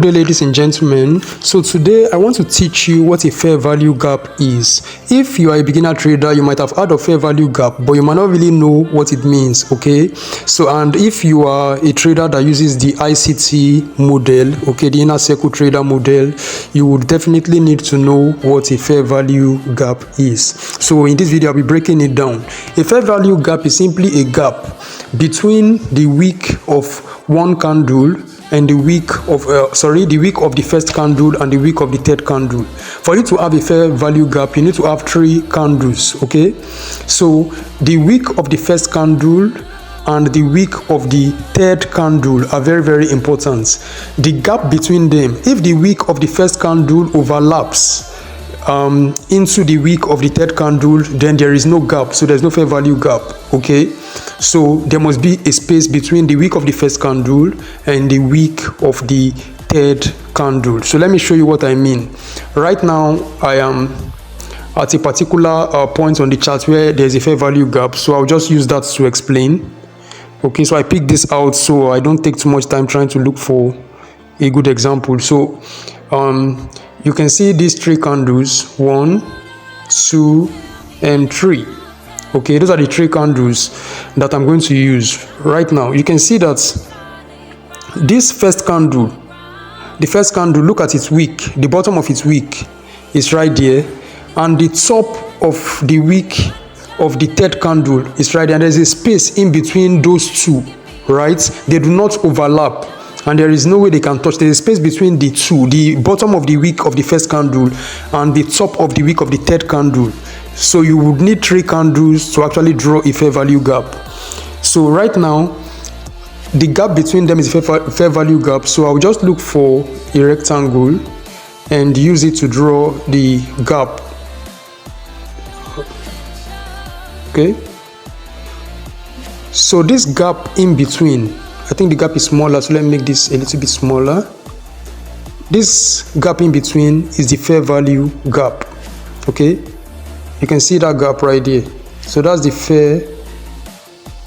Good day, ladies and gentlemen. So today I want to teach you what a fair value gap is. If you are a beginner trader, you might have heard of fair value gap, but you might not really know what it means. Okay, so and if you are a trader that uses the ICT model, okay, the inner circle trader model, you would definitely need to know what a fair value gap is. So in this video I'll be breaking it down. A fair value gap is simply a gap between the wick of one candle and the wick of the wick of the first candle and the wick of the third candle. For you to have a fair value gap, you need to have 3 candles. Okay, so the wick of the first candle and the wick of the third candle are very important. The gap between them, if the wick of the first candle overlaps into the wick of the third candle, then there is no gap, so there's no fair value gap. Okay, so there must be a space between the wick of the first candle and the wick of the third candle. So let me show you what I mean. Right now I am at a particular point on the chart where there's a fair value gap, so I'll just use that to explain. Okay, so I picked this out so I don't take too much time trying to look for a good example. So you can see these 3 candles, 1, 2 and 3. Okay, those are the 3 candles that I'm going to use right now. You can see that this first candle, the first candle, look at its wick, the bottom of its wick is right there, and the top of the wick of the third candle is right there, and there's a space in between those two, right? They do not overlap, and there is no way they can touch. There is a space between the two, the bottom of the wick of the first candle and the top of the wick of the third candle. So you would need 3 candles to actually draw a fair value gap. So right now the gap between them is a fair value gap, so I'll just look for a rectangle and use it to draw the gap. Okay, so this gap in between, I think the gap is smaller, so let me make this a little bit smaller. This gap in between is the fair value gap. Okay, you can see that gap right there. So that's the fair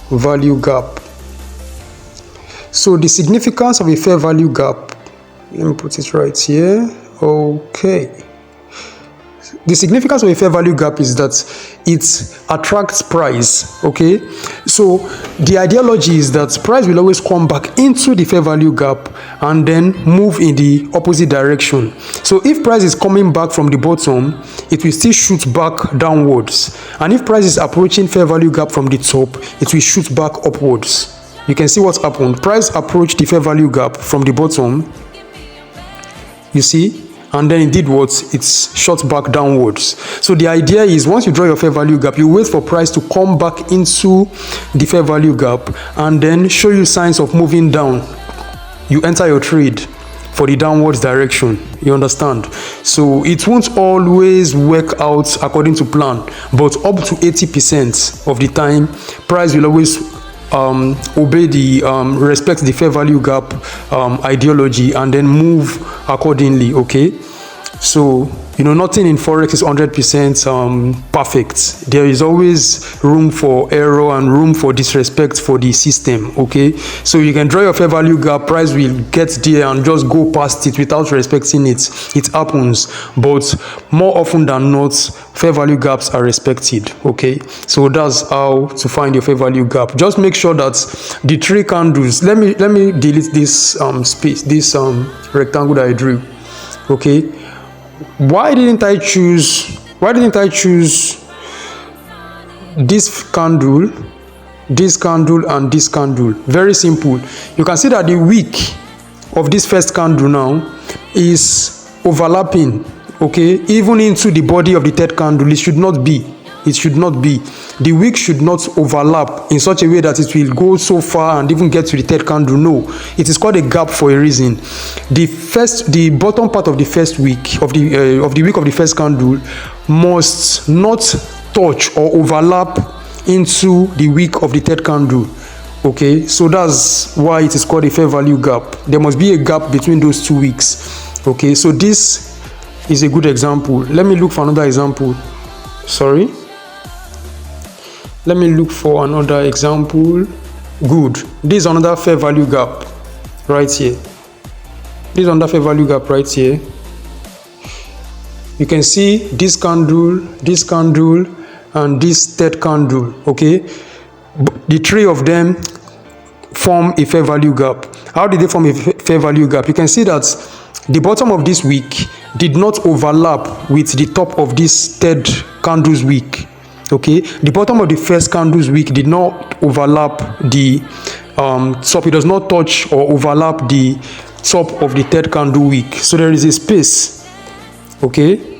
value gap. So the significance of a fair value gap, let me put it right here. Okay, the significance of a fair value gap is that it attracts price. Okay, so the ideology is that price will always come back into the fair value gap and then move in the opposite direction. So if price is coming back from the bottom, it will still shoot back downwards, and if price is approaching fair value gap from the top, it will shoot back upwards. You can see what's happened. Price approached the fair value gap from the bottom, you see, and then it did what? It's shot back downwards. So the idea is, once you draw your fair value gap, you wait for price to come back into the fair value gap and then show you signs of moving down. You enter your trade for the downwards direction. You understand? So it won't always work out according to plan, but up to 80% of the time price will always obey the respect the fair value gap ideology and then move accordingly. Okay, so you know, nothing in forex is 100% perfect. There is always room for error and room for disrespect for the system. Okay, so you can draw your fair value gap, price will get there and just go past it without respecting it. It happens, but more often than not, fair value gaps are respected. Okay, so that's how to find your fair value gap. Just make sure that the 3 candles, let me delete this space, this rectangle that I drew. Okay, why didn't I choose this candle, and this candle? Very simple. You can see that the wick of this first candle now is overlapping, okay, even into the body of the third candle. It should not be. The wick should not overlap in such a way that it will go so far and even get to the third candle. No, it is called a gap for a reason. The bottom part of the first wick of the wick of the first candle must not touch or overlap into the wick of the third candle. Okay, so that's why it is called a fair value gap. There must be a gap between those 2 wicks. Okay, so this is a good example. Let me look for another example. Let me look for another example. Good. This is another fair value gap right here. this under fair value gap right here, you can see this candle, and this third candle. Okay, the three of them form a fair value gap. How did they form a fair value gap? You can see that the bottom of this wick did not overlap with the top of this third candle's wick. Okay, the bottom of the first candle's wick did not overlap the top. It does not touch or overlap the top of the third candle wick, so there is a space. Okay,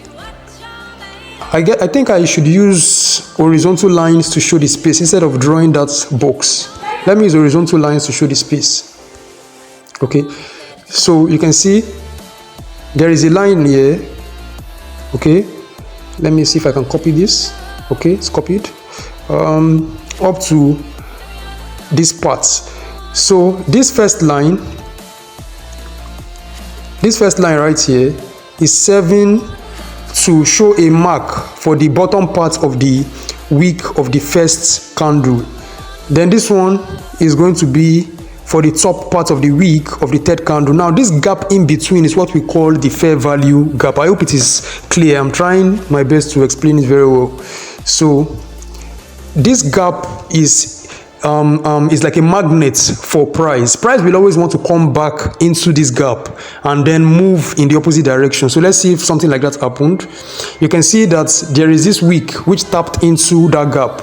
I think I should use horizontal lines to show the space instead of drawing that box. Let me use horizontal lines to show the space. Okay, so you can see there is a line here. Okay, let me see if I can copy this. Okay, it's copied up to this part. So this first line right here is serving to show a mark for the bottom part of the wick of the first candle. Then this one is going to be for the top part of the wick of the third candle. Now this gap in between is what we call the fair value gap. I hope it is clear. I'm trying my best to explain it very well. So this gap is like a magnet for price. Price will always want to come back into this gap and then move in the opposite direction. So let's see if something like that happened. You can see that there is this wick which tapped into that gap.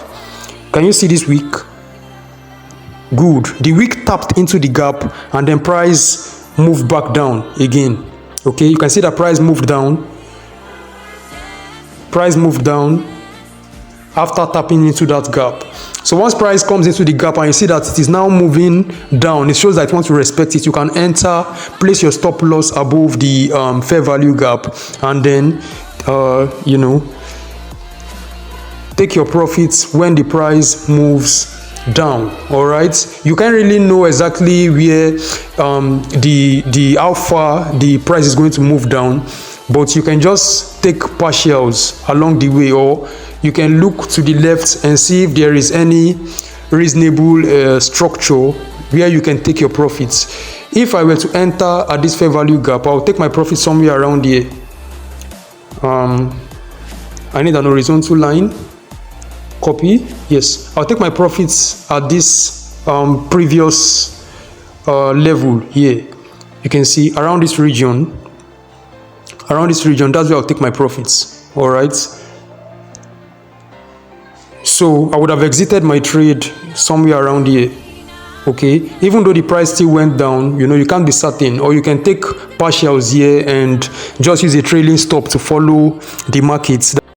Can you see this wick? Good. The wick tapped into the gap and then price moved back down again. Okay, you can see that price moved down. Price moved down after tapping into that gap. So once price comes into the gap and you see that it is now moving down, it shows that it wants to respect it. You can enter, place your stop loss above the fair value gap, and then you know, take your profits when the price moves down. All right, you can't really know exactly where how far the price is going to move down, but you can just take partials along the way, or you can look to the left and see if there is any reasonable structure where you can take your profits. If I were to enter at this fair value gap, I'll take my profit somewhere around here. I need an horizontal line. Copy. Yes, I'll take my profits at this previous level here. You can see around this region. That's where I'll take my profits. All right. So I would have exited my trade somewhere around here. Okay, even though the price still went down, you know, you can't be certain, or you can take partials here and just use a trailing stop to follow the markets.